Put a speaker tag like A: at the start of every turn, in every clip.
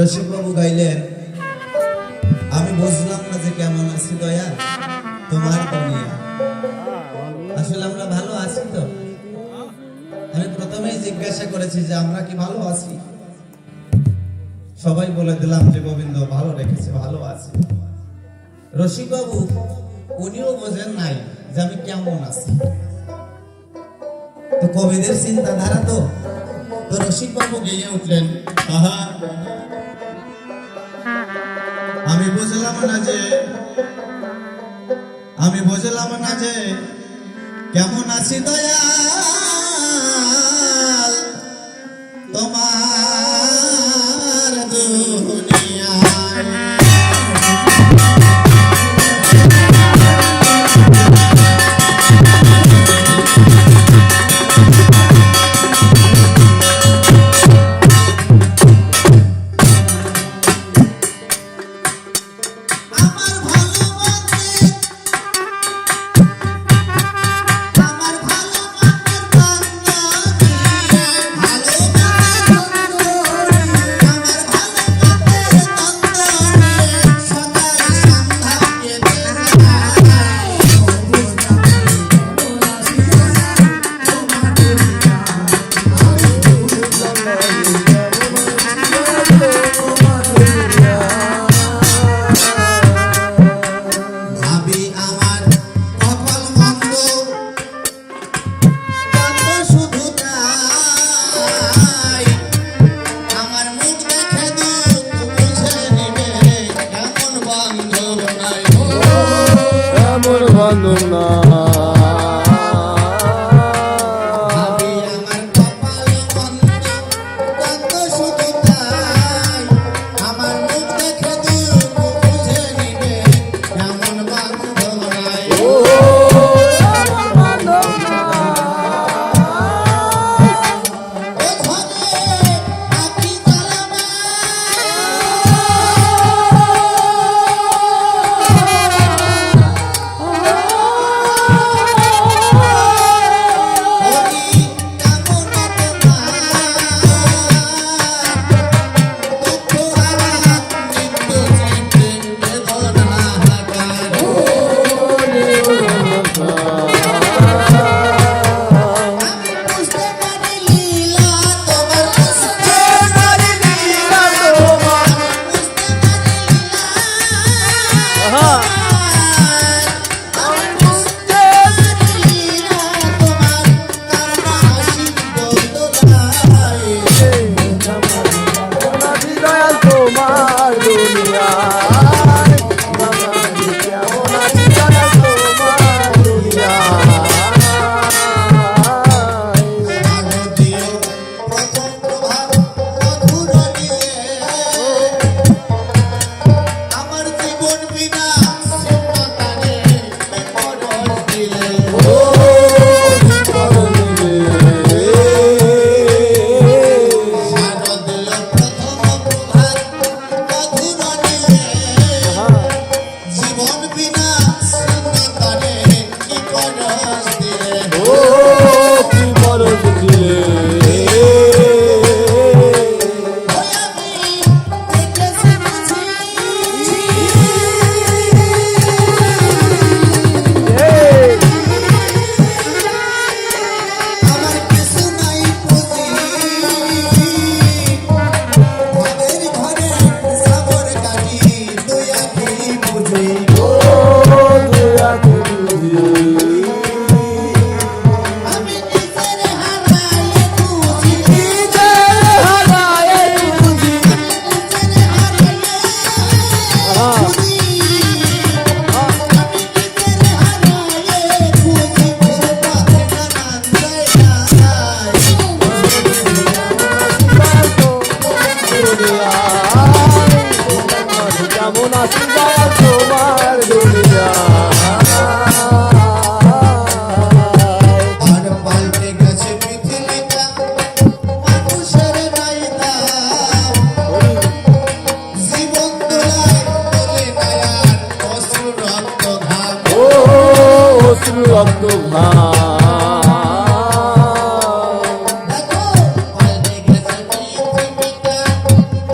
A: রসিকবাবু গাইলেন, আমি বুঝলাম না যে কেমন আছি দয়া তোমার দুনিয়া। আসলে আমরা ভালো আছি তো? আমি প্রথমেই জিজ্ঞাসা করেছি যে আমরা কি ভালো আছি? সবাই বলে দিলাম যে গোবিন্দ ভালো রেখেছে, ভালো আছে। রসিকবাবু উনিও বোঝেন নাই যে আমি কেমন আছি। তো কবিদের চিন্তাধারা তো রসিকবাবু গেয়ে উঠলেন, আহা আমি বুঝলাম না যে কেমন আছি দয়াল তোমার দুনিয়ায়।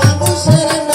B: মানুষের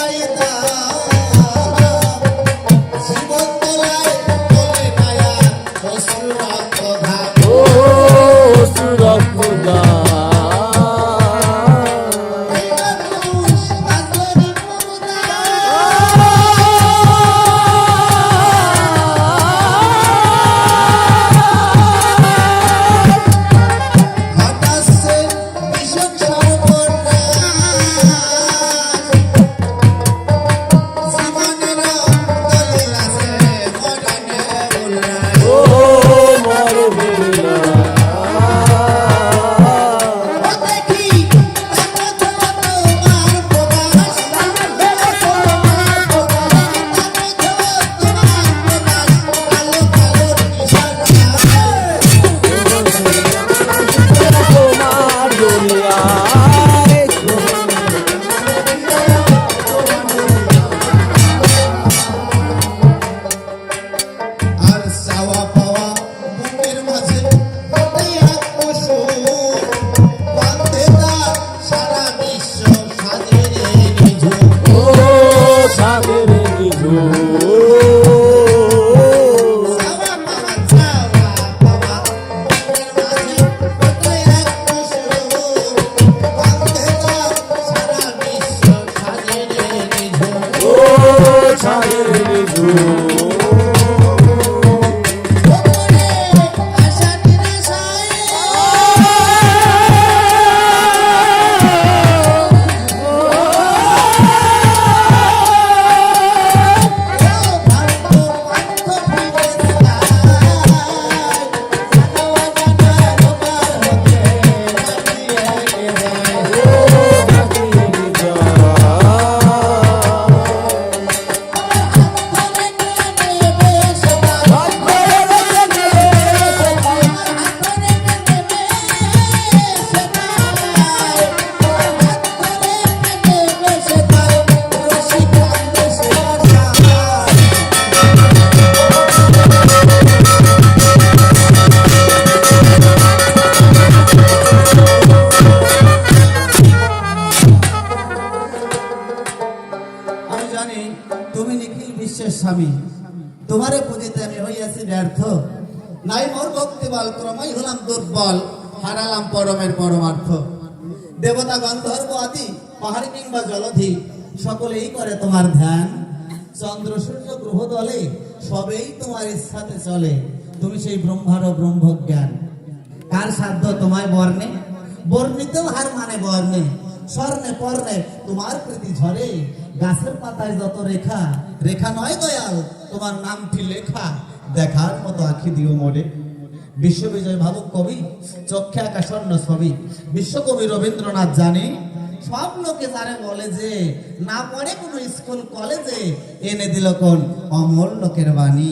A: আমি হইয়াছি ব্যর্থ, নাই মোর ভক্তি বল, ক্রমই হলাম দুর্বল, হারালাম পরমের পরমার্থ। দেবতা গন্ধর্ব আদি পাহাড় কিংবা জলধি সকলেই করে তোমার ধ্যান, চন্দ্র সূর্য গ্রহ দলে সবেই তোমার ইচ্ছাতে চলে, তুমি সেই ব্রহ্মার ব্রহ্মজ্ঞান। কার সাধ্য তোমায় বর্ণে, বর্ণিতেও হার মানে বর্ণে, স্বর্ণে পর্ণে তোমার প্রীতি ঝরে, গাছের পাতায় যত রেখা, রেখা নয় দয়াল তোমার নামটি লেখা, দেখার মতো আখি দিও মোড়ে। বিশ্ববিজয় ভাবুক কবি, চক্ষে আঁকা স্বর্ণ ছবি, বিশ্বকবি রবীন্দ্রনাথ জানে, সব লোকে যারে বলে যে না পড়ে কোনো স্কুল কলেজে, এনে দিল কোন অমল লোকের বাণী।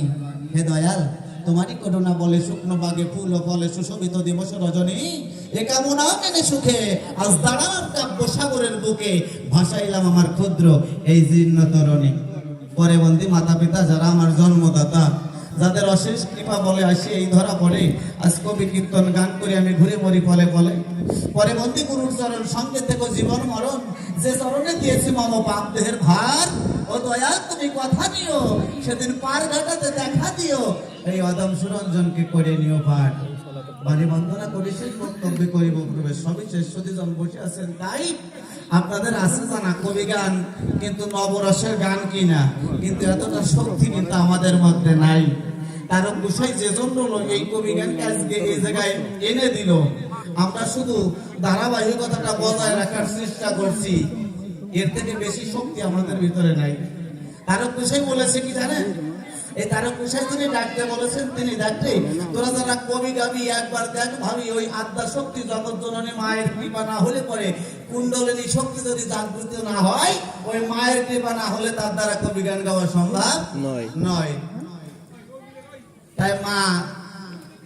A: হে দয়াল তোমারই করুণা বলে শুকনো বাগে ফুল ও ফলে সুশোভিত দিবস রজনী, এ কামনা মেনে সুখে আজ দাঁড়ালাম কাব্য সাগরের বুকে, ভাসাইলাম আমার ক্ষুদ্র এই জীর্ণ তরণী। পরে বন্দী মাতা পিতা যারা আমার জন্মদাতা, যাদের অশেষ কৃপা বলে আসি এই ধরা পড়ে, আজ কবি কীর্তন গান করে আমি ঘুরে মরি ফলে ফলে। পরে বন্দী গুরুর চরণ সঙ্গে থেকে জীবন মরণ, যে চরণে দিয়েছি মম পাপ দেহের ভার, ও দয়াল তুমি কথা দিও সেদিন পার ঘাটাতে দেখা দিও, এই অদম সুরঞ্জনকে করে নিও পাঠ। বাড়ি বন্দনা করে সেই বক্তব্য করিব প্রবেশ, সবই শেষ সতীজন বসে আছেন তাই আপনাদের আছে জানা কবি গান, কিন্তু নবরসের গান কিনা, কিন্তু এতটা শক্তি কিন্তু আমাদের মধ্যে নাই। কারণ বিষয় যে জন্য এই কবি গানকে আজকে এই জায়গায় এনে দিল, আমরা শুধু ধারাবাহিকতাটা বজায় রাখার চেষ্টা করছি, এর থেকে বেশি শক্তি আমাদের ভিতরে নাই। তারক বিষয় বলেছে কি জানেন, এই তারক বিষয় তিনি ডাকতে বলেছেন, তিনি ডাকতে তোরা যারা কবি গাবি একবার দেখ ভাবি, ওই আদ্যা শক্তি জগৎ জননী মায়ের কৃপা না হলে পরে, কুণ্ডলিনী শক্তি যদি জাগ্রত না হয়, ওই মায়ের কৃপা না হলে তার দ্বারা কবি গান গাওয়া সম্ভব নয়। তাই মা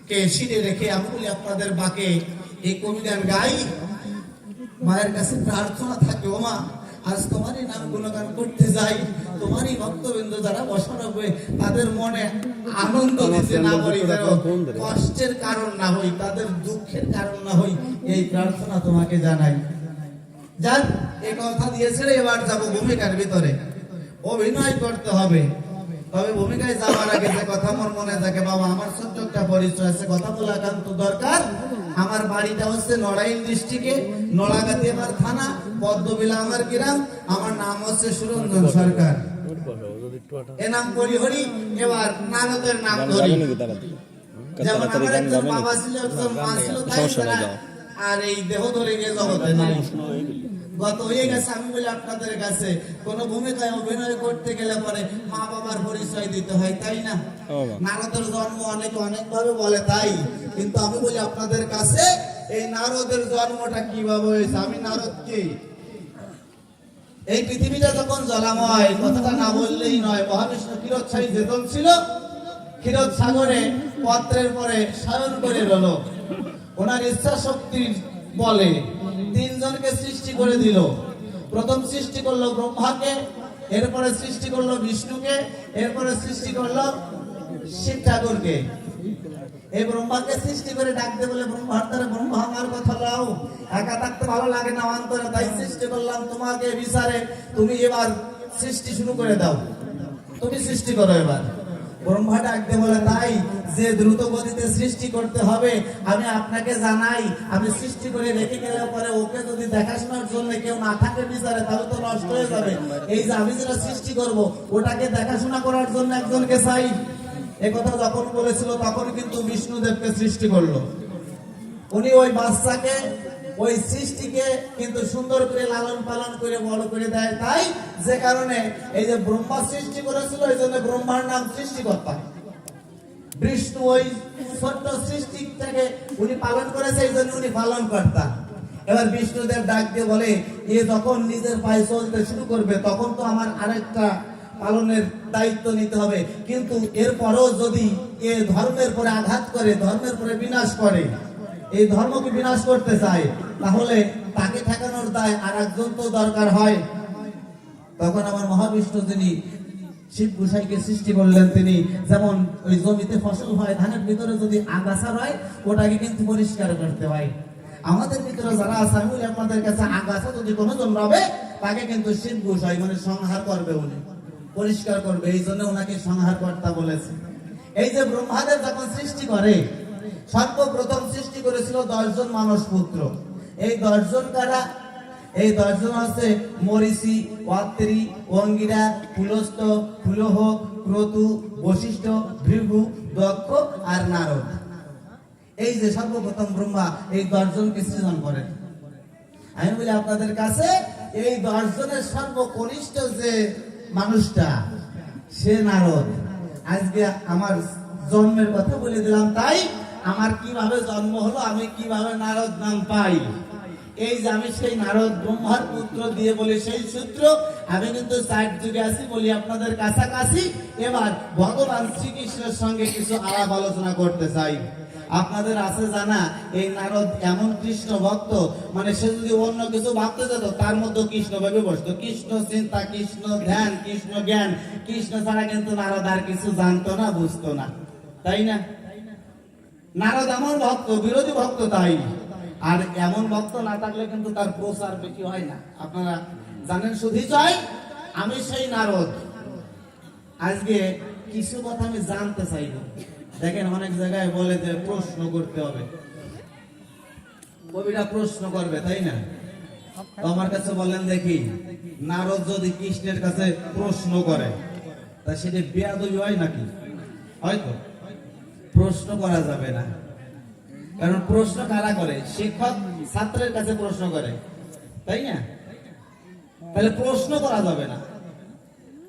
A: কে শিরে রেখে আমি বলি আপনাদের বাকে এই কবি গান গাই, মায়ের কাছে প্রার্থনা থাকে, ও মা আজ তোমারই নাম গুণগান করতে যাই, তোমারই ভক্তবৃন্দ যারা বসা রাখবে তাদের মনে আনন্দ দিতে না পারি, কষ্টের কারণ না হই, তাদের দুঃখের কারণ না হই, এই প্রার্থনা তোমাকে জানাই। যাক এই কথা দিয়েছে, এবার যাব ভূমিকার ভিতরে। অভিনয় করতে হবে, তবে ভূমিকায় যাওয়ার আগে যে কথা আমার মনে থাকে, বাবা আমার ছোট্ট একটা পরিচয় আছে, কথা বলা একান্ত দরকার। আমার বাড়িটা হচ্ছে নড়াইল ডিস্ট্রিক্টে, নড়াগাতি আমার থানা, পদ্মবিলা আমার গ্রাম, আমার নাম হচ্ছে সুরঞ্জন সরকার, এ নাম করি হরি। এবার নারদের নাম ধরি, যেমন আমার একজন বাবা ছিল, একজন মা ছিল, আর এই দেহ ধরে গিয়ে জগতে নাই, গত হয়ে গেছে। আমি বলি আপনাদের কাছে কোন ভূমিকায় অভিনয় করতে গেলে পরে মা বাবার পরিচয় দিতে হয়, তাই না? নারদের জন্ম অনেকে অনেক ভাবে বলে তাই, কিন্তু আমি বলি আপনাদের কাছে এই নারদের জন্মটা কিভাবে হয়েছে। আমি নারদ কে, এই পৃথিবীটা যখন জলাময়, কথাটা না বললেই নয়, মহাবিষ্ণু ক্ষীরোৎসাহী যেতন ছিল, ক্ষীরোদ সাগরে পত্রের পরে শয়ন করে রইল, ওনার ইচ্ছা শক্তির বলে তিনজনকে সৃষ্টি করে দিল। প্রথম সৃষ্টি করলো ব্রহ্মাকে, এরপরে সৃষ্টি করলো বিষ্ণুকে, এরপরে সৃষ্টি করলো শিব ঠাকুরকে। এই ব্রহ্মাকে সৃষ্টি করে ডাকতে বলে ব্রহ্মার দ্বারা, ব্রহ্মা আমার কথা লাও, একা থাকতে ভালো লাগে না অন্তরে, তাই সৃষ্টি করলাম তোমাকে বিচারে, তুমি এবার সৃষ্টি শুরু করে দাও, তুমি সৃষ্টি করো। এবার ব্রহ্মা ডাকতে বলে, তাই যে দ্রুত গতিতে সৃষ্টি করতে হবে আমি আপনাকে জানাই, আমি সৃষ্টি করে রেখে গেলে পরে ওকে যদি দেখাশোনার জন্য কেউ না থাকে বিচারে, তাহলে তো নষ্ট হয়ে যাবে। এই যে আমি যেটা সৃষ্টি করব ওটাকে দেখাশোনা করার জন্য একজনকে চাই। একথা যখন বলেছিল তখন কিন্তু বিষ্ণুদেবকে সৃষ্টি করলো, উনি ওই বাচ্চাকে, ওই সৃষ্টিকে কিন্তু সুন্দর করে লালন পালন করে বড় করে দেয়। তাই যে কারণে এই যে ব্রহ্মা সৃষ্টি করেছিল, এই জন্য ব্রহ্মার নাম সৃষ্টিকর্তা। বিষ্ণু ওই ছোট্ট সৃষ্টিটাকে উনি পালন করেছে, এই জন্য উনি পালন কর্তা। এবার বিষ্ণুদেব ডাক দিয়ে বলে, এ যখন নিজের পায়ে চলতে শুরু করবে তখন তো আমার আরেকটা পালনের দায়িত্ব নিতে হবে, কিন্তু এরপরও যদি এ ধর্মের পরে আঘাত করে, ধর্মের পরে বিনাশ করে, এই ধর্মকে বিনাশ করতে চায়, তাহলে তাকে ঠেকানোর দায় আর একজন তো দরকার হয়। তখন আমার মহাবিষ্ণু যিনি শিব গোসাইকে সৃষ্টি করলেন, তিনি যেমন ওই জমিতে ফসল হয়, ধানের ভিতরে যদি আগাছা হয় ওটাকে কিন্তু পরিষ্কার করতে হয়। আমাদের ভিতরে যারা আছে, আমি আপনাদের কাছে আগাছা যদি কোনো জন রবে তাকে কিন্তু শিব গোসাই মানে সংহার করবে, উনি পরিষ্কার করবে, এই জন্য ওনাকে সংহার কর্তা বলেছে। এই যে ব্রহ্মাদেব যখন সৃষ্টি করে, সর্বপ্রথম সৃষ্টি করেছিল 10 জন মানস পুত্র। এই 10 জন কারা? এই 10 জন হচ্ছে মরিচি, অত্রি, অঙ্গিরা, পুলস্ত, পুলহ, ক্রতু, বশিষ্ঠ, ভৃগু, দক্ষ আর নারদ। এই যে সর্বপ্রথম ব্রহ্মা এই 10 জনকে সৃজন করেন। আমি বলি আপনাদের কাছে এই 10 জনের সর্বকনিষ্ঠ যে মানুষটা, সে নারদ। আজকে আমার জন্মের কথা বলে দিলাম, তাই আমার কিভাবে জন্ম হলো, আমি কিভাবে নারদ নাম পাই। এই যে আমি সেই নারদ ব্রহ্মার পুত্র দিয়ে বলি সেই সূত্র। আমি কিন্তু 4 যুগে আছি বলি আপনাদের কাছাকাছি। এবার ভগবান শ্রীকৃষ্ণের সঙ্গে কিছু আলাপ আলোচনা করতে চাই। আপনাদের আছে জানা, এই নারদ এমন কৃষ্ণ ভক্ত, মানে সে যদি অন্য কিছু ভাবতে যেত তার মধ্যে কৃষ্ণ ভেবে বসতো। কৃষ্ণ চিন্তা, কৃষ্ণ ধ্যান, কৃষ্ণ জ্ঞান, কৃষ্ণ ছাড়া কিন্তু নারদ আর কিছু জানতো না, বুঝতো না, তাই না? নারদ এমন ভক্ত, বিরোধী ভক্ত তাই। আর এমন ভক্ত না থাকলে কিন্তু তার প্রচার বেশি হয় না। আপনারা জানেন শুধু চাই আমি সেই নারদ। আজকে কিছু কথা আমি জানতে চাইব। দেখেন অনেক জায়গায় বলে যে প্রশ্ন করতে হবে, কবিরা প্রশ্ন করবে, তাই না? তো আমার কাছে বলেন দেখি, নারদ যদি কৃষ্ণের কাছে প্রশ্ন করে তা সেটা বেয়াদবি হয় নাকি? হয়তো প্রশ্ন করা যাবে না, কারণ প্রশ্ন কারা করে? শিক্ষক ছাত্রের কাছে প্রশ্ন করে, তাই না? তাহলে প্রশ্ন করা যাবে না।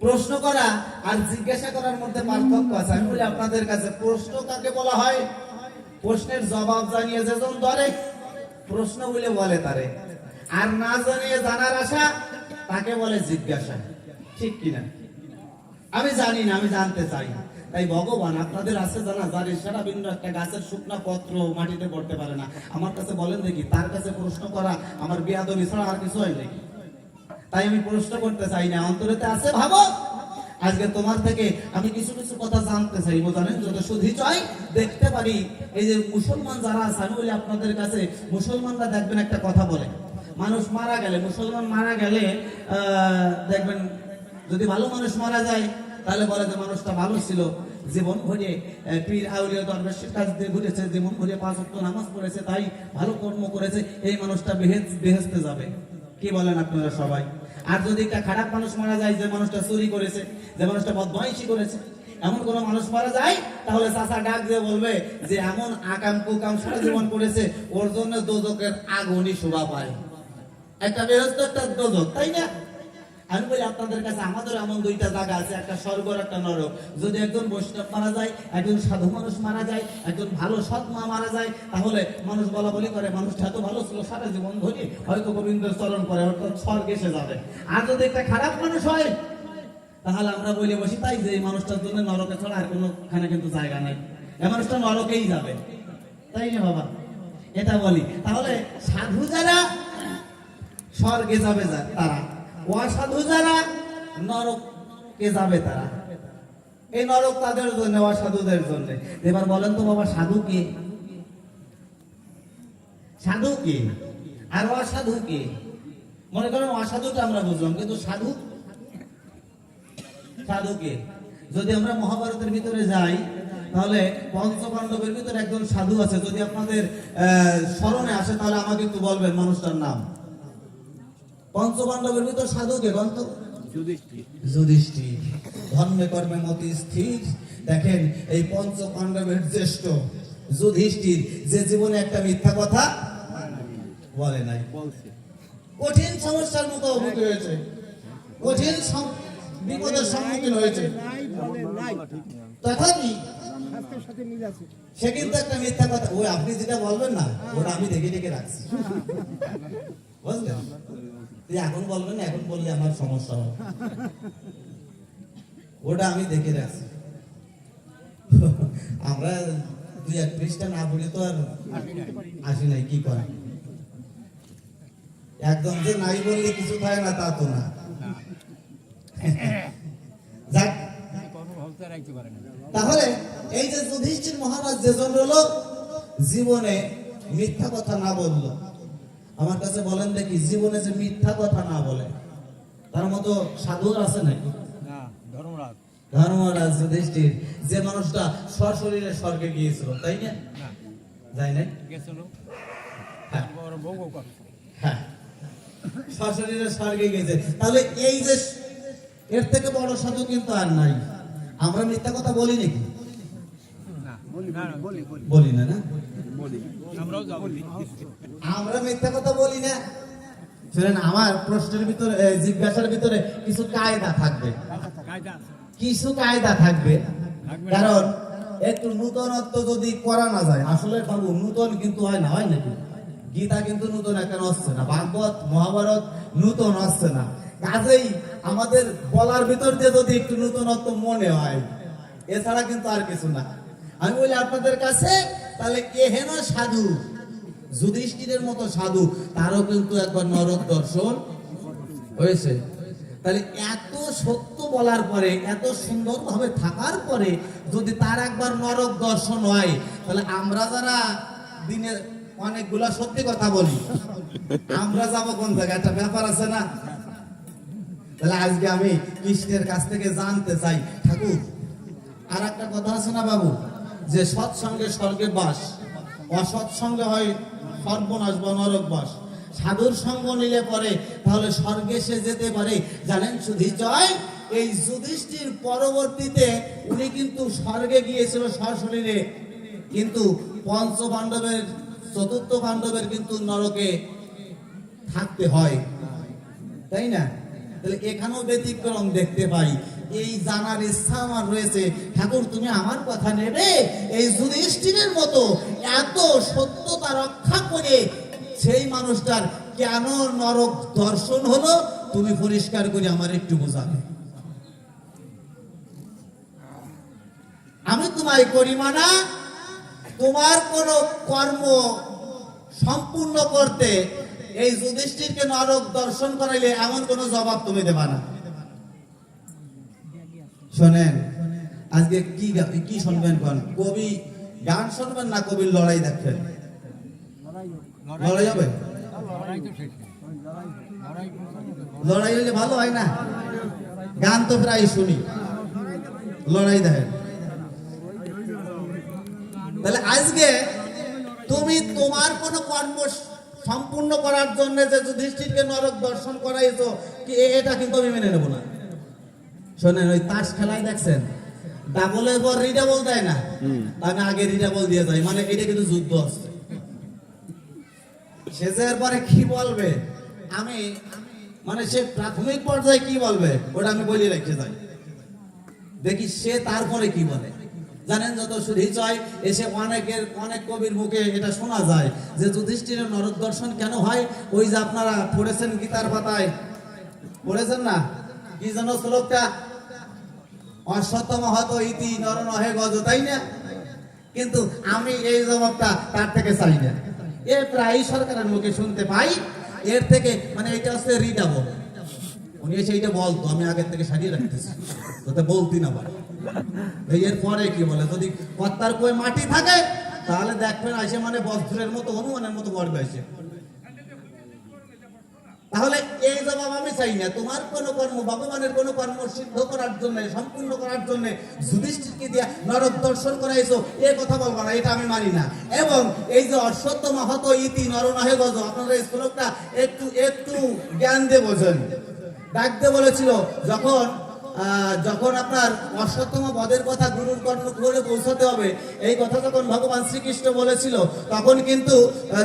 A: প্রশ্ন করা আর জিজ্ঞাসা করার মধ্যে পার্থক্য আছে। আমি বলি আপনাদের কাছে, প্রশ্ন কাকে বলা হয়? প্রশ্নের জবাব জানিয়ে যেজন ধরে প্রশ্ন বলে তারে, আর না জানিয়ে জানার আশা তাকে বলে জিজ্ঞাসা। ঠিক কিনা? আমি জানি না, আমি জানতে চাই। তাই ভগবান আপনাদের আছে জানা, যার ইশারা বিন্দু একটা গাছের শুকনা পত্র মাটিতে পড়তে পারে না, আমার কাছে বলেন দেখি, তার কাছে প্রশ্ন করা আমার বেয়াদবি ছাড়া আর কিছু হয় নাকি? তাই আমি প্রশ্ন করতে চাই না, অন্তরেতে আছে ভাবো। আজকে তোমার থেকে আমি কিছু কিছু কথা জানতে চাই, জানেন? যত শুধু চাই দেখতে পারি। এই যে মুসলমান যারা আছে, আমি বলি আপনাদের কাছে, মুসলমানরা দেখবেন একটা কথা বলে, মানুষ মারা গেলে, মুসলমান মারা গেলে দেখবেন যদি ভালো মানুষ মারা যায় তাহলে বলে যে মানুষটা ভালো ছিল, জীবন ভরে পীর আউলিয়া দরবেশের কাছ দিয়ে ঘুরেছে, জীবন ভরে 5 ওয়াক্ত নামাজ পড়েছে, তাই ভালো কর্ম করেছে, এই মানুষটা বেহেশতে যাবে। কি বলেন আপনারা সবাই? আর যদি একটা খারাপ মানুষ মারা যায়, যে মানুষটা চুরি করেছে, যে মানুষটা বদমাইশি করেছে, এমন কোন মানুষ মারা যায়, তাহলে চাচা ডাক দিয়ে বলবে যে এমন আকাম কুকাম সারা জীবন করেছে, ওর জন্য দোজকের আগুনই শোভা পায়। একটা বেহেশত, একটা দোজক, তাই না? আমি বলি আপনাদের কাছে, আমাদের এমন 2টা জায়গা আছে, একটা স্বর্গ আর একটা নরক। যদি একজন বৈষ্ণব মারা যায়, একজন সাধু মানুষ মারা যায়, একজন ভালো সৎ মা মারা যায়, তাহলে মানুষ বলা বলি করে মানুষটা এত ভালো ছিল, সারা জীবন ধরে হয়তো গোবিন্দের চরণ করে, অর্থাৎ স্বর্গে এসে যাবে। আর যদি একটা খারাপ মানুষ হয়, তাহলে আমরা বলে বসি তাই যে এই মানুষটার জন্য নরকে ছাড়া আর কোনোখানে কিন্তু জায়গা নাই, এই মানুষটা নরকেই যাবে, তাই না বাবা? এটা বলি। তাহলে সাধু যারা স্বর্গে যাবে তারা, অসাধু যারা নরকে যাবে তারা। এই নরক তাদের জন্য, অসাধুদের জন্য। এবার বলেন তো বাবা, সাধু কে? সাধু কে আর অসাধু কে? মনে করেন অসাধুটা আমরা বুঝলাম, কিন্তু সাধু কে? যদি আমরা মহাভারতের ভিতরে যাই, তাহলে পঞ্চপাণ্ডবের ভিতরে একজন সাধু আছে। যদি আপনাদের স্মরণে আসে তাহলে আমাকে একটু বলবেন মানুষটার নাম। পঞ্চপাণ্ডবের ভিতর সাধু কে? যুধিষ্ঠির। ধর্মে কর্মে মতি স্থির। দেখেন এই পঞ্চপাণ্ডবের জ্যেষ্ঠ যুধিষ্ঠির, যে জীবনে একটা মিথ্যা কথা বলে নাই, কঠিন সমস্যার মুখোমুখি হয়েছে, কঠিন বিপদের সম্মুখীন হয়েছে, তথাপি সে কিন্তু একটা মিথ্যা কথা, ওই আপনি যেটা বলবেন না, ওটা আমি দেখে দেখে রাখছি, বুঝলেন? এখন বলবেন না, এখন বললে আমার সমস্যা হবে, ওটা আমি দেখে রাখছি। আমরা 2-1 পৃষ্ঠা না পড়ে তো আর আসি নাই, কি করে? একদম যে নাই বললে কিছু হয় না তা তো না। তাহলে এই যে যুধিষ্ঠির মহারাজ যেজন হলো জীবনে মিথ্যা কথা না বললো, আমার কাছে বলেন দেখি, জীবনে যে মিথ্যা কথা না বলে তার মতো সাধু আছে নাকি? ধর্মরাজ যুধিষ্ঠির, যে মানুষটা সশরীরে স্বর্গে গিয়েছিল, তাই না? যাই নাই? হ্যাঁ, হ্যাঁ, সশরীরে স্বর্গে গিয়েছে। তাহলে এই যে এর থেকে বড় সাধু কিন্তু আর নাই। আমরা মিথ্যা কথা বলি নাকি? বলি না, না? আমরা মিথ্যা কথা বলি না। শুনেন, আমার প্রশ্নের ভিতরে, জিজ্ঞাসার ভিতরে কিছু কায়দা থাকবে, কিছু কায়দা থাকবে। কারণ একটু নূতনত্ব যদি করা না যায়, আসলে বাবু নূতন কিন্তু হয় না, হয় নাকি? গীতা কিন্তু নূতন এখন আসছে না, ভাগবত মহাভারত নূতন আসছে না। কাজেই আমাদের বলার ভিতর দিয়ে যদি একটু নূতনত্ব মনে হয়, এছাড়া কিন্তু আর কিছু না। আমি বলি আপনাদের কাছে, তাহলে এহেন সাধু যুধিষ্ঠিরের মতো সাধু, তারও কিন্তু একবার নরক দর্শন হয়েছে। তাহলে এত সত্য বলার পরে, এত সুন্দরভাবে থাকার পরে যদি তার একবার নরক দর্শন হয়, তাহলে আমরা যারা দিনে অনেকগুলা সত্যি কথা বলি, আমরা যাবো কোন জায়গায়? একটা ব্যাপার আছে না? তাহলে আজকে আমি কৃষ্ণের কাছ থেকে জানতে চাই, ঠাকুর আর একটা কথা আছে না বাবু, যে সৎসঙ্গে স্বর্গে বাস, অসৎসঙ্গে হয় সর্বনাশ বা নরক বাস। সাধুর সঙ্গ নিলে পরে তাহলে স্বর্গে সে যেতে পারে। জানেন সুধীজয়, এই যুধিষ্ঠির পরবর্তীতে উনি কিন্তু স্বর্গে গিয়েছিল সশরীরে, কিন্তু পঞ্চ পাণ্ডবের, চতুর্থ পাণ্ডবের কিন্তু নরকে থাকতে হয়, তাই না? তাহলে এখানেও ব্যতিক্রম দেখতে পাই। এই জানার ইচ্ছা আমার রয়েছে, ঠাকুর তুমি আমার কথা নেবে? এই যুধিষ্ঠিরের মতো এত সত্যতা রক্ষা করে সেই মানুষটার কেন নরক দর্শন হলো, তুমি পরিষ্কার করে আমার একটু বোঝাবে। আমি তোমায় করি মানা, তোমার কোন কর্ম সম্পূর্ণ করতে এই যুধিষ্ঠিরকে নরক দর্শন করাইলে এমন কোন জবাব তুমি দেবা না। শোনেন, আজকে কি শুনবেন? কোন কবি গান শুনবেন না কবির লড়াই দেখবেন? লড়াই হবে? লড়াই হলে ভালো হয় না? গান তো প্রায় শুনি, লড়াই দেখেন। তাহলে আজকে তুমি তোমার কোন কর্ম সম্পূর্ণ করার জন্য যে যুধিষ্ঠিরকে নরক দর্শন করাইছো, এটা কিন্তু আমি মেনে নেব না। শোনেন, ওই তাস খেলায় দেখছেন ডাবলের পর রিডাবল দেয় না, আমি আগে রিডাবল দিয়ে যাই, মানে এটা কিন্তু যুদ্ধ আছে। শেষের পরে কি বলবে, আমি মানে সে প্রাথমিক পর্যায়ে কি বলবে ওটা আমি বলে রেখে যাই, দেখি সে তারপরে কি বলে। জানেন, যত সুধীচয় এসে অনেক কবির মুখে এটা শোনা যায় যে যুধিষ্ঠিরের নরক দর্শন কেন হয়। ওই যে আপনারা পড়েছেন গীতার পাতায়, পড়েছেন না? কি যেন শ্লোকটা? অশ্বত্থম হত ইতি নর নহে গজ, তাই না? কিন্তু আমি এই জবাবটা তার থেকে চাই না। এ প্রায় সরকারের মুখে শুনতে পাই। এর থেকে মানে এটা হচ্ছে রিডাবল। উনি এসে এইটা বলতো, আমি আগের থেকে সারিয়ে রাখতেছি যাতে বলতি না পারে। এর পরে কি বলে, যদি কর্তার কই মাটি থাকে তাহলে দেখবেন আসে মানে বজ্রের মতো, হনুমানের মতো মরবে আসে। তাহলে এই জবাব আমি চাই না। তোমার কোন কর্ম, ভগবানের কোন কর্ম সিদ্ধ করার জন্য, সম্পূর্ণ করার জন্য যুধিষ্ঠিরকে দিয়া নরক দর্শন করাইছো, এ কথা বলবো না, এটা আমি মানি না। এবং এই যে অশ্বত্থ হত ইতি নর নহে গজ, আপনারা এই শ্লোকটা একটু একটু জ্ঞান দিয়ে বোঝেন। ডাক দিয়ে বলেছিল, যখন আপনার অশ্বত্থম বধের কথা গুরুর কর্ণ করে পৌঁছাতে হবে, এই কথা যখন ভগবান শ্রীকৃষ্ণ বলেছিল, তখন কিন্তু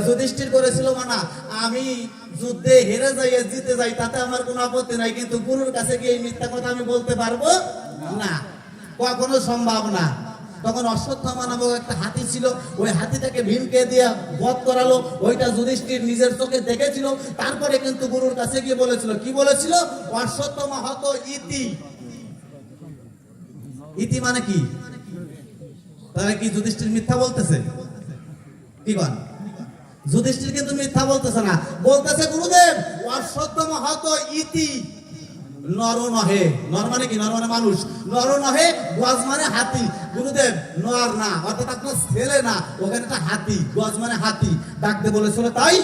A: যুধিষ্ঠির করেছিল মানা, আমি যুদ্ধে হেরে যাই জিতে যাই তাতে আমার কোনো আপত্তি নাই, কিন্তু গুরুর কাছে গিয়ে এই মিথ্যা কথা আমি বলতে পারবো না, কখনো সম্ভব না। তখন অশ্বত্থামা নামক একটা হাতি ছিল, ওই হাতিটাকে ভীমকে দিয়ে বধ করালো, ওইটা যুধিষ্ঠির নিজের চোখে দেখেছিল। তারপরে কিন্তু গুরুর কাছে গিয়ে বলেছিল, কি বলেছিল? অশ্বত্থামা হত ইতি। ইতি মানে কি? তাহলে কি যুধিষ্ঠির মিথ্যা বলতেছে? কি বল? যুধিষ্ঠির কিন্তু মিথ্যা বলতেছে না, বলতেছে গুরুদেব অশ্বত্থামা হত ইতি নর নহে। নর মানে কি? নর মানে মানুষ। নর নহে গজ মানে হাতি। গুরুদেব নর না, অর্থাৎ আপনার ছেলে না, ওখানে একটা হাতি, গজ মানে হাতি ডাকতে বলেছিল। তাই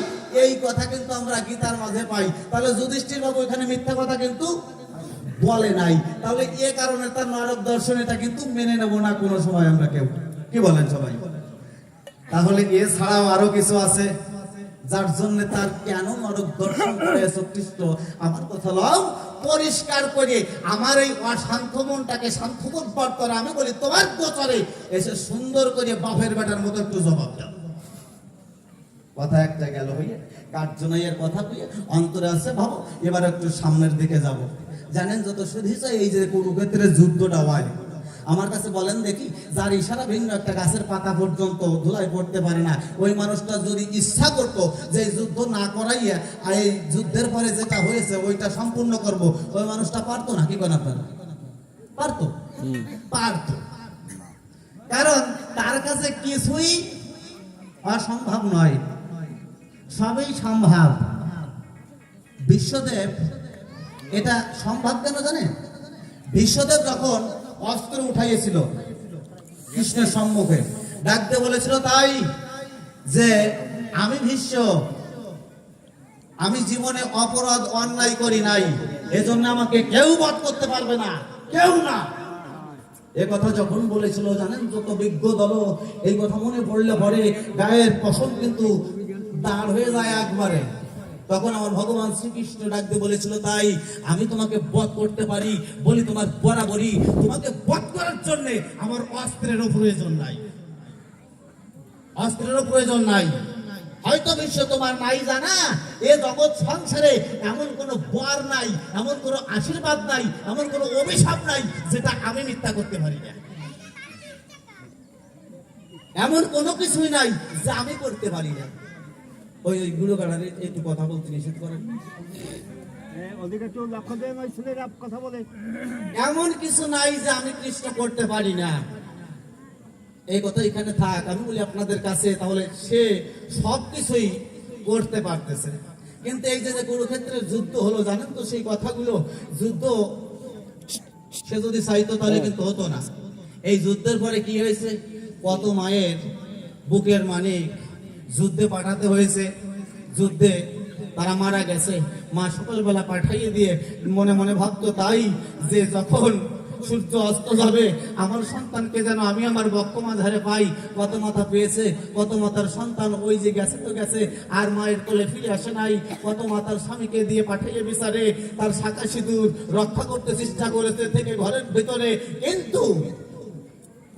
A: এই কথা কিন্তু আমরা গীতার মাঝে পাই। তাহলে যুধিষ্ঠির বাবু এখানে মিথ্যা কথা কিন্তু বলে নাই, তাহলে এ কারণে তার নরক দর্শন এটা কিন্তু মেনে নেব না কোনো সময় আমরা কেউ। কি বলেন সবাই? তাহলে এছাড়াও আরো কিছু আছে যার জন্য তার কেন নরক দর্শন করেছো কৃষ্ণ, আমার কথা লও পরিষ্কার করে আমার এই অশান্ত মনটাকে শান্ত করবার করে আমি বলি তোমার গোচরে এসে সুন্দর করে বাপের বেটার মতো একটু জবাব দাও। কথা একটা গেল হইয়া কার্যনয়ের কথা কইয়া অন্তরে আছে ভাবো। এবার একটু সামনের দিকে যাব। জানেন যত শুধু এই যে কুরুক্ষেত্রের যুদ্ধটা হয়, আমার কাছে বলেন দেখি, যার ইশারা ভিন্ন একটা গাছের পাতা পর্যন্ত ধুলায় পড়তে পারে না, ওই মানুষটা যদি ইচ্ছা করতো যে যুদ্ধ না করাইয়া এই যুদ্ধের পরে যেটা হয়েছে ওইটা সম্পূর্ণ করব, ওই মানুষটা পারতো না? কি করেন আপনারা? পারতো? পারতো। কারণ তার কাছে কিছুই অসম্ভব নয়, সবই সম্ভব। বিশ্বদেব এটা সম্ভব কেন জানেন? বিশ্বদেব যখন অস্ত্র উঠাইয়েছিল কৃষ্ণের সম্মুখে, ডাক দিয়ে বলেছিল তাই যে আমি ভীষ্ম, আমি জীবনে অপরাধ অন্যায় করি নাই, এজন্য আমাকে কেউ বধ করতে পারবে না, কেউ না। এ কথা যখন বলেছিল জানেন যত বিজ্ঞ দল এই কথা মনে পড়লে পরে গায়ের পশম কিন্তু দাঁড় হয়ে যায় একবারে। তখন আমার ভগবান শ্রীকৃষ্ণ ডাক দিয়ে বলেছিল তাই আমি তোমাকে বধ করতে পারি বলি তোমার বরাবরই তোমাকে বধ করার জন্য আমার অস্ত্রেরও প্রয়োজন নাই, অস্ত্রেরও প্রয়োজন নাই। হয়তো বিশ্ব তোমার নাই জানা, এ জগৎ সংসারে এমন কোন বর নাই, এমন কোন আশীর্বাদ নাই, এমন কোন অভিশাপ নাই যেটা আমি মিথ্যা করতে পারি না। এমন কোনো কিছুই নাই যা আমি করতে পারি না। ওই গুরু গাড়ারে একটু কথা বলতে নিষেধ করেন। এমন কিছু নাই যে আমি কৃষ্ণ করতে পারি না, এই কথা এখানে থাক। আমি বলি আপনাদের কাছে তাহলে সে সবকিছুই করতে পারতেছে। কিন্তু এই যে কুরুক্ষেত্রের যুদ্ধ হলো জানেন তো, সেই কথাগুলো যুদ্ধ সে যদি চাইতো তাহলে কিন্তু হতো না। এই যুদ্ধের পরে কি হয়েছে, কত মায়ের বুকের মানিক যুদ্ধে পাঠাতে হয়েছে, যুদ্ধে তারা মারা গেছে। মা সকালবেলা পাঠাইয়ে দিয়ে মনে মনে ভাবতো তাই যে যখন সূর্য অস্ত যাবে আমার সন্তানকে যেন আমি আমার বক্ষ মাঝারে পাই। কত মাথা পেয়েছে, কত মাতার সন্তান ওই যে গেছে তো গেছে, আর মায়ের কোলে ফিরে আসে নাই। কত মাতার স্বামীকে দিয়ে পাঠিয়ে বিচারে তার শাখা সিঁদুর রক্ষা করতে চেষ্টা করেছে থেকে ঘরের ভিতরে, কিন্তু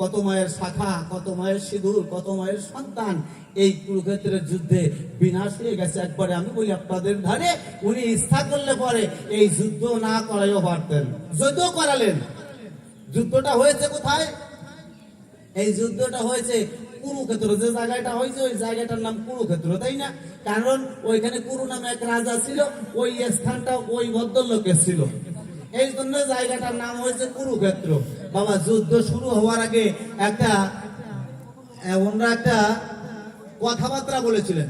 A: কত মায়ের শাখা, কত মায়ের সিঁদুর, কত মায়ের সন্তান এই কুরুক্ষেত্রের যুদ্ধে বিনাশ হয়ে গেছে একবারে। আমি বলি আপনাদের ধারে উনি ইচ্ছা করলে পরে এই যুদ্ধ না করাইও পারতেন, যদিও করালেন। যুদ্ধটা হয়েছে কোথায়? এই যুদ্ধটা হয়েছে কুরুক্ষেত্র। যে জায়গাটা হয়েছে ওই জায়গাটার নাম কুরুক্ষেত্র, তাই না? কারণ ওইখানে কুরু নামে এক রাজা ছিল, ওই স্থানটা ওই ভদ্রলোকের ছিল, এই জন্য জায়গাটার নাম হয়েছে কুরুক্ষেত্র। বাবা যুদ্ধ শুরু হওয়ার আগে ওনারা একটা কথাবার্তা বলেছিলেন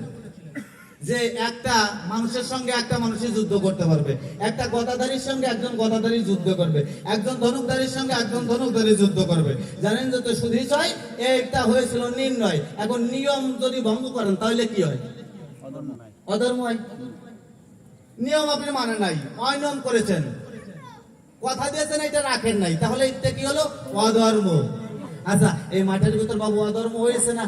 A: যে একটা মানুষের সঙ্গে একটা মানুষের যুদ্ধ করতে পারবে, একটা গদাধারীর সঙ্গে একজন গদাধারী যুদ্ধ করবে, একজন ধনুকধারীর সঙ্গে একজন ধনুকধারী যুদ্ধ করবে। জানেন যত শুধুই ছয় এইটা হয়েছিল নির্ণয়। এখন নিয়ম যদি ভঙ্গ করেন তাহলে কি হয়? অধর্ম হয়। নিয়ম আপনি মানে নাই, অনিয়ম করেছেন, কথা দিয়েছেন এটা রাখেন নাই, তাহলে এটা কি হলো? অধর্ম। আচ্ছা এই মাঠের ভিতর বাবু অধর্ম হয়েছে না?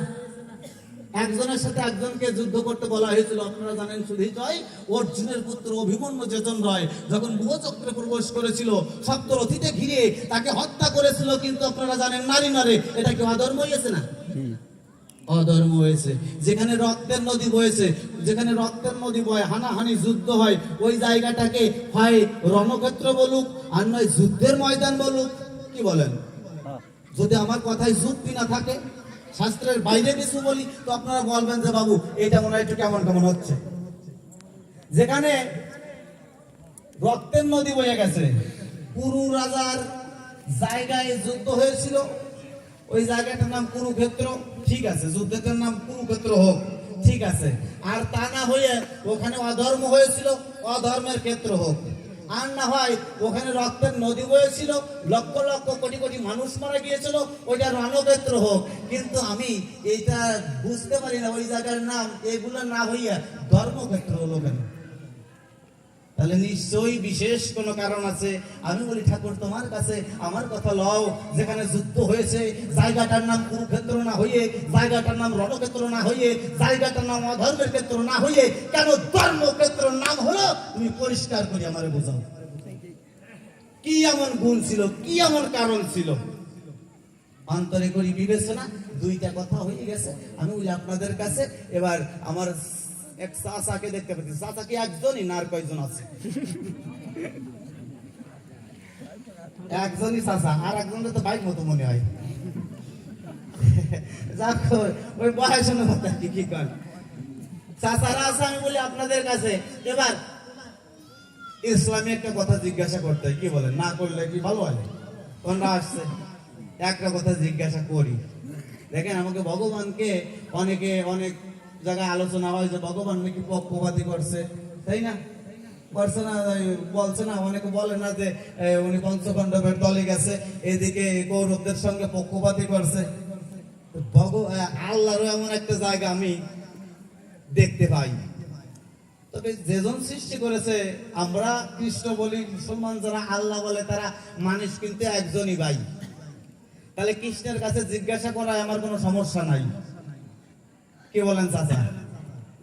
A: একজনের সাথে একজনকে যুদ্ধ করতে বলা হয়েছিল, আপনারা জানেন শুধুই জয় অর্জুনের পুত্র অভিমন্যু চেতন রয় যখন ভূচক্রে প্রবেশ করেছিল সপ্তরথীতে ঘিরে তাকে হত্যা করেছিল, কিন্তু আপনারা জানেন নারী নারে, এটা কি অধর্ম হয়েছে না? অধর্ম হয়েছে। যেখানে রক্তের নদী বয়েছে, যেখানে রক্তের নদী বয়, হানাহানি যুদ্ধ হয়, ওই জায়গাটাকে হয় রণক্ষেত্র বলুক আর নয় যুদ্ধের ময়দান বলুক। কি বলেন? যদি আমার কথায় যুক্তি না থাকে, শাস্ত্রের বাইরে কিছু বলি, তো আপনারা বলবেন যে বাবু এটা মনে হয় একটু কেমন কেমন হচ্ছে। যেখানে রক্তের নদী বয়ে গেছে, কুরু রাজার জায়গায় যুদ্ধ হয়েছিল, ওই জায়গাটার নাম কুরুক্ষেত্র, ঠিক আছে, যুদ্ধের নাম কুরুক্ষেত্র হোক, ঠিক আছে। আর তা না হয়ে ওখানে অধর্ম হয়েছিল, অধর্মের ক্ষেত্র হোক। আর না হয় ওখানে রক্তের নদী বয়েছিল, লক্ষ লক্ষ কোটি কোটি মানুষ মারা গিয়েছিল, ওইটা রণক্ষেত্র হোক। কিন্তু আমি এইটা বুঝতে পারি না ওই জায়গার নাম এগুলো না হইয়া ধর্মক্ষেত্র হলো কেন? তাহলে নিশ্চয়ই বিশেষ কোনো কারণ আছে। আমি বলি ঠাকুর তোমার কাছে আমার কথা লও, যেখানে যুদ্ধ হয়েছে জায়গাটার নাম কুরুক্ষেত্র না হইয়ে, জায়গাটার নাম রণক্ষেত্র না হইয়ে, জায়গাটার নাম অধর্মের ক্ষেত্র না হইয়ে কেন ধর্মক্ষেত্র নাম হলো, তুমি পরিষ্কার করে আমারে বোঝাও। কি এমন গুণ ছিল, কি এমন কারণ ছিল? অন্তরে করি বিবেচনা, দুইটা কথা হয়ে গেছে। আমি বলি আপনাদের কাছে এবার আমার এক চাচাকে দেখতে পাচ্ছি। চাচা কি একজনই না আর কয়জন আছে? একজনই চাচা, আর একজনের তো বাইক মতো মনে হয়। যাক ওই বয়স অনুপাতে কি কর চাচারা আছে। আমি বলি আপনাদের কাছে এবার ইসলামী একটা কথা জিজ্ঞাসা করতে হয়, কি বলেন? না করলে কি ভালো হয়? তোমরা আসছে একটা কথা জিজ্ঞাসা করি। দেখেন আমাকে ভগবানকে অনেকে অনেক জায়গায় আলোচনা হয় যে ভগবান নাকি পক্ষপাতী করছে, তাই না? করছে না, বলছে না? অনেকে বলে না যে উনি পঞ্চপাণ্ডবের দলে গেছে, এদিকে কৌরবদের সঙ্গে পক্ষপাতী করছে। আল্লাহরও এমন একটা জায়গা আমি দেখতে পাই। তবে যেজন সৃষ্টি করেছে, আমরা কৃষ্ণ বলি, মুসলমান যারা আল্লাহ বলে, তারা মানুষ কিন্তু একজনই ভাই। তাহলে কৃষ্ণের কাছে জিজ্ঞাসা করায় আমার কোনো সমস্যা নাই। কি বলেন চাচা?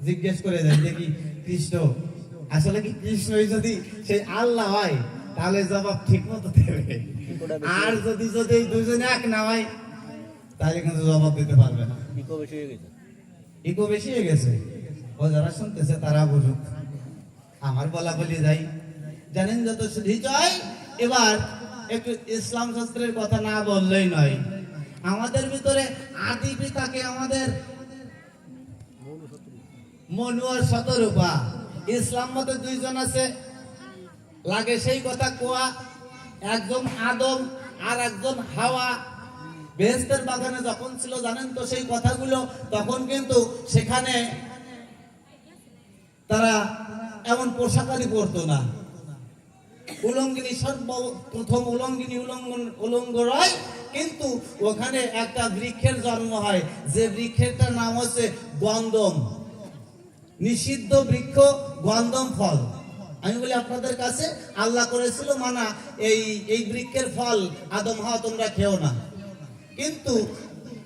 A: জিজ্ঞেস করে দেয় দেখি কৃষ্ণ আসলে কি কৃষ্ণই যদি সেই আল্লাহ হয় তাহলে জবাব ঠিক মতো দেবে, আর যদি যদি দুজনে এক না হয় তাহলে কিন্তু জবাব দিতে পারবে না। ইকো বেশি হয়ে গেছে। ও যারা শুনতেছে তারা বুঝুক, আমার বলা বলি যাই। জানেন যত শুধু চাই। এবার একটু ইসলাম শাস্ত্রের কথা না বললেই নয়। আমাদের ভিতরে আদি পিতাকে আমাদের মনু আর শতরূপা, ইসলাম মতে দুইজন আছে, লাগে সেই কথা কোয়া। একজন আদম আর একজন হাওয়া। বেহেশতের বাগানে যখন ছিল জানেন তো সেই কথাগুলো, তখন কিন্তু সেখানে তারা এমন পোশাকারি পরতো না। উলঙ্গিনী সর্বপ্রথম উলঙ্গ রয়, কিন্তু ওখানে একটা বৃক্ষের জন্ম হয়, যে বৃক্ষেরটার নাম হচ্ছে গন্ধম। নিষিদ্ধ বৃক্ষ গন্ধম ফল। আমি বলি আপনাদের কাছে আল্লাহ করেছিল মানা, এই বৃক্ষের ফল আদম হাওয়া তোমরা খেও না। কিন্তু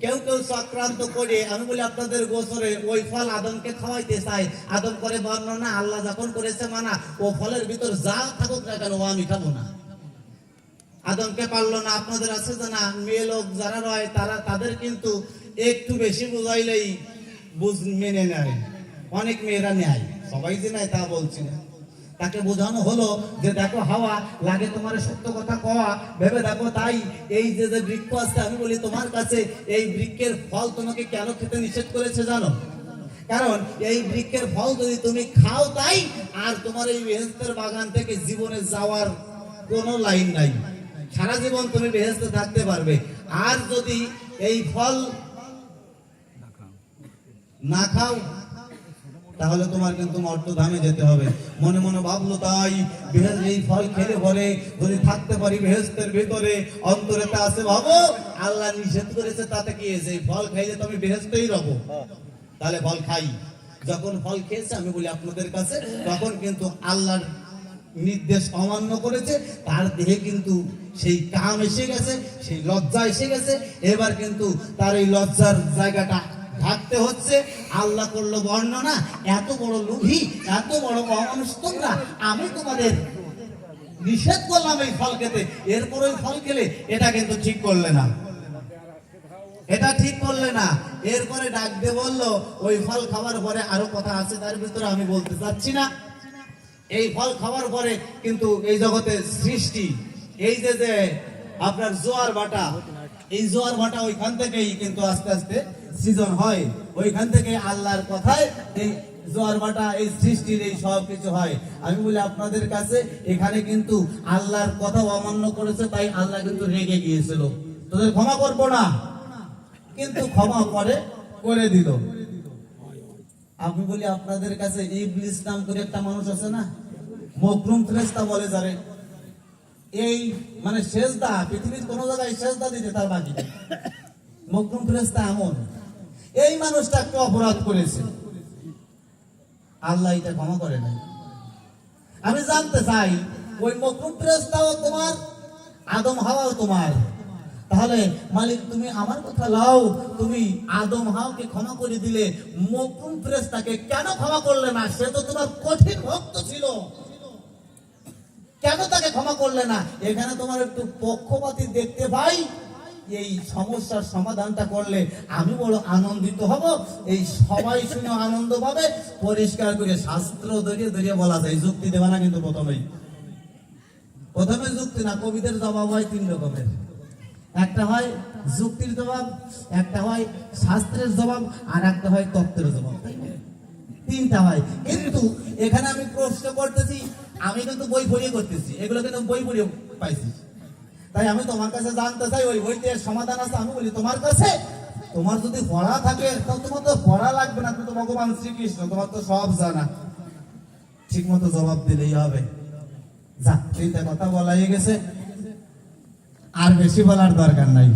A: কেউ কেউ চক্রান্ত করে, আমি বলি আপনাদের গোচরে ওই ফল আদমকে খাওয়াইতে চায়। আদম করে বর্ণনা, আল্লাহ যখন করেছে মানা, ও ফলের ভিতর যা থাকুক না কেন ও আমি খাবো না। আদমকে পারলো না। আপনাদের আছে যে না, মেয়ে লোক যারা রয় তারা তাদের কিন্তু একটু বেশি বুঝাইলেই মেনে নেয়। অনেক মেয়েরা নেয়, সবাই যে নেয় তা বলছি না। তাকে বোঝানো হলো যে দেখো হাওয়া, লাগে তোমার সত্য কথা কওয়া, ভেবে দেখো। তাই এই যে বৃক্ষ আছে, আমি বলি তোমার কাছে এই বৃক্ষের ফল তোমাকে কেন খেতে নিষেধ করেছে জানো? কারণ এই বৃক্ষের ফল যদি তুমি খাও তাই, আর তোমার এই বেহেশতের বাগান থেকে জীবনে যাওয়ার কোনো লাইন নাই। সারা জীবন তুমি বেহেশতে থাকতে পারবে। আর যদি এই ফল না খাও তাহলে তোমার কিন্তু মর্তধামে যেতে হবে। মনে মনে ভাবলো তাই, এই ফল খেলে পরে যদি থাকতে পারি বেহেশতের ভিতরে, অন্তরে তা আছে। ভাবো আল্লাহ নিষেধ করেছে, তাতে কি হয়েছে? ফল খাইলে তুমি বেহেশতেই রবো, তাহলে ফল খাই। যখন ফল খেয়েছে, আমি বলি আপনাদের কাছে, তখন কিন্তু আল্লাহর নির্দেশ অমান্য করেছে। তার দেহে কিন্তু সেই কাম এসে গেছে, সেই লজ্জা এসে গেছে। এবার কিন্তু তার এই লজ্জার জায়গাটা থাকতে হচ্ছে। আল্লাহ করলো বর্ণনা, এত বড় লোভী, এত বড় অমানুষ তোমরা, আমি তোমাদের নিষেধ করলাম এই ফল খেতে, এরপর ওই ফল খেলে, এটা কিন্তু ঠিক করলে না, এটা ঠিক করলে না। এরপরে ডাক দিয়ে বললো, ওই ফল খাওয়ার পরে আরো কথা আছে, তার ভিতরে আমি বলতে চাচ্ছি না। এই ফল খাওয়ার পরে কিন্তু এই জগতে সৃষ্টি, এই যে আপনার জোয়ার ভাটা, এই জোয়ার ভাটা ওইখান থেকেই কিন্তু আস্তে আস্তে সৃজন হয়। ওইখান থেকে আল্লাহর কথায় এই জোয়ার ভাটা, এই সৃষ্টির এই সব কিছু হয়। আমি বলি আপনাদের কাছে, এখানে কিন্তু আল্লাহর কথা অমান্য করেছে, তাই আল্লাহ কিন্তু রেগে গিয়েছিল, তোদের ক্ষমা করবো না, কিন্তু ক্ষমা করে দিল। আমি বলি আপনাদের কাছে, ইবলিস নাম করে একটা মানুষ আছে না, মকরুম ফেরেশতা বলে যারে, এই মানে সেজদা, পৃথিবীর কোন জায়গায় সেজদা দিতে তার বাকি নেই। মকরুম ফেরেশতা এমন, এই মানুষটা একটা অপরাধ করেছে, আল্লাহ এটা ক্ষমা করে নাই। আমি জানতে চাই ওই মকরুম ফেরেশতাও তোমার, আদম হাওয়াও তোমার। তাহলে মালিক তুমি আমার কথা লাও, তুমি আদম হাওয়াকে ক্ষমা করে দিলে, মকরুম ফেরেশতাকে কেন ক্ষমা করলে না? সে তো তোমার কঠিন ভক্ত ছিল, কেন তাকে ক্ষমা করলে না? এখানে তোমার একটু পক্ষপাতী দেখতে পাই। এই সমস্যার সমাধানটা করলে আমি বড় আনন্দিত হব। এই সবাই শুনে আনন্দ পাবে। পরিষ্কার করে শাস্ত্র ধরিয়ে ধরিয়ে বলা যায়, যুক্তি দেবে না কিন্তু প্রথমে যুক্তি না, কবিদের জবাব হয় তিন রকমের। একটা হয় যুক্তির জবাব, একটা হয় শাস্ত্রের জবাব, আর একটা হয় তত্ত্বের জবাব। তাই না? তিনটা হয়। কিন্তু এখানে আমি প্রশ্ন করতেছি, আমি কিন্তু বই পড়িয়ে করতেছি, এগুলো কিন্তু বই পড়িয়ে পাইছি। তাই আমি তোমার কাছে জানতে চাই, ওই বইতে সমাধান আছে। আমি বলি তোমার কাছে, তোমার যদি পড়া থাকে তাহলে তোমার তো পড়া লাগবে না, তুমি তো ভগবান শ্রীকৃষ্ণ, তোমার তো সব জানা, ঠিক মতো জবাব দিলেই হবে। যা, তিনটা কথা বলা হয়ে গেছে, আর বেশি বলার দরকার নাই।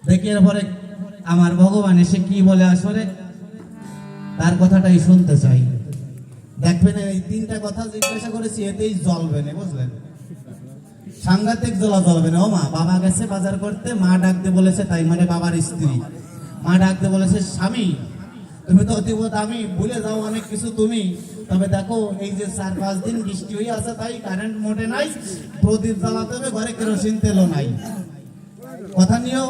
A: দেখি এরপরে আমার ভগবান এসে কি বলে, আসলে তার কথাটাই শুনতে চাই। দেখবেন এই তিনটা কথা জিজ্ঞাসা করেছি, এতেই জ্বলবে না, বুঝলেন? সাংঘাতিক জ্বলা জ্বলবে না। ও মা, বাবা গেছে বাজার করতে, মা ডাকতে বলেছে, তাই মানে বাবার স্ত্রী মা ডাকতে বলেছে, স্বামী তুমি তো অতীব দামি, ভুলে যাও অনেক কিছু তুমি। তবে দেখো এই যে 4-5 দিন বৃষ্টি হয়ে আছে, তাই কারেন্ট মোটে নাই, প্রদীপ জ্বালাতে হবে, ঘরে কেরোসিন তেলও নাই। কথা নিয়েও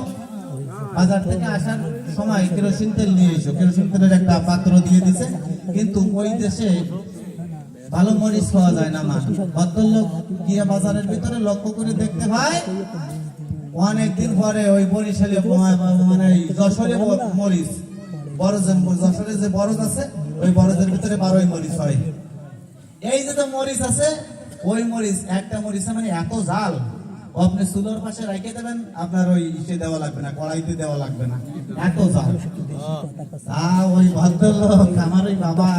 A: বাজার থেকে আসার সময় কেরোসিন তেল নিয়ে এসো। কেরোসিন তেলের একটা পাত্র দিয়ে দিছে, কিন্তু ওই দেশে ভালো মরিচ পাওয়া যায় না। মা ভদ্রলোক গিয়ে বাজারের ভিতরে লক্ষ্য করে দেখতে পায়, অনেকদিন পরে ওই বরিশালে মানে যশোরে মরিচ, যশোরে যে বরজ আছে, ওই বরজের ভিতরে 12 মরিচ হয়। এই যে মরিচ আছে, ওই মরিচ একটা মরিচে মানে এত জাল, আপনি চুলোর পাশে রেখে দেবেন, আপনার ওই ইসে দেওয়া লাগবে না, কড়াইতে দেওয়া লাগবে না, এত জাল। ওই ভদ্রলোক আমার ওই বাবা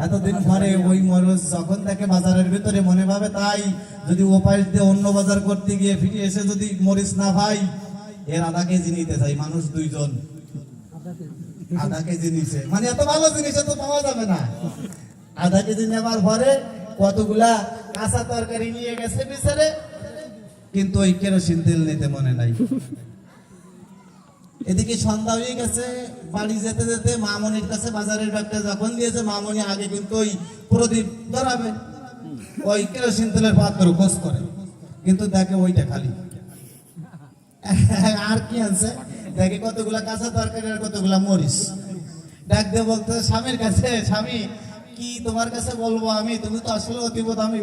A: এতদিন পরে ওই মরিচ যখন দেখে বাজারের ভিতরে, মনে ভাবে তাই যদি উপায় দিয়ে অন্য বাজার করতে গিয়ে ফিরে এসে যদি মরিচ না ভাই, এর আধা কেজি নিতে চাই, মানুষ 2 জন, আধা কেজি নিছে, মানে এত ভালো জিনিস তো পাওয়া যাবে না। আধা কেজি নেবার পরে কতগুলা কাঁচা তরকারি নিয়ে গেছে বিচারে, কিন্তু ওই কেরোসিন তেল নিতে মনে নাই। এদিকে সন্ধ্যা হয়ে গেছে, বাড়ি যেতে যেতে মামনির কাছে বাজারের ব্যাগটা যখন দিয়েছে, মামনি আগে কিন্তু ওই প্রদীপ ধরাবে, ওই কেরোসিন তেলের পাত্র খোঁজ করে, কিন্তু দেখে ওইটা খালি। আর কি আছে, দেখে কতগুলা কাঁচা তরকারি আর কতগুলা মরিচ। ডাক দিয়ে বলতে স্বামীর কাছে, স্বামী কি তোমার কাছে বলবো আমি, তুমি তো আসলে অতীব দামি